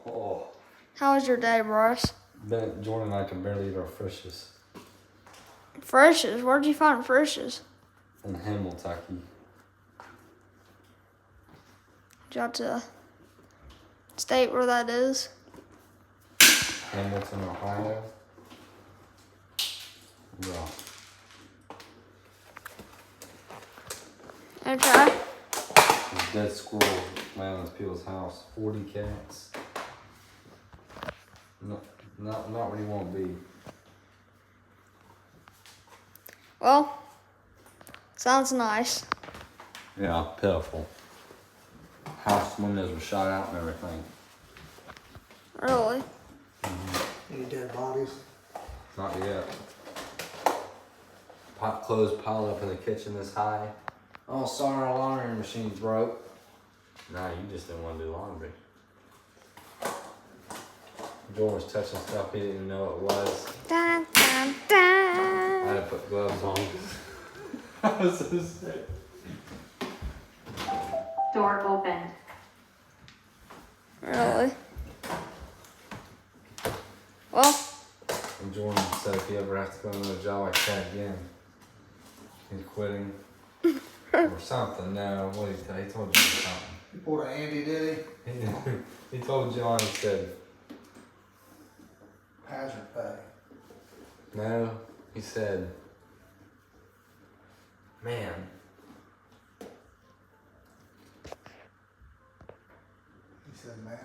Oh. How was your day, Bryce? Jordan and I can barely eat our fishes. Fishes? Where'd you find fishes? In Hamilton. Did you have to state where that is? Hamilton, Ohio. Yeah. Okay. There's a dead squirrel laying in people's house. 40 cats. Not where you want to be. Well, sounds nice. Yeah, pitiful. House windows were shot out and everything. Really? Any dead bodies? Not yet. Pot clothes piled up in the kitchen this high. Oh, sorry, our laundry machine's broke. Nah, you just didn't want to do laundry. Jordan was touching stuff he didn't even know it was. Dun, dun, I dun. had to put gloves on. I was so sick. Door opened. Really? Well, And Jordan said if he ever has to go to another job like that again, he's quitting. Or something. No, what did he tell you? He told John something. You pulled an Andy, did he? He told John, he said, Hazard pay. no, he said, man, He said, man.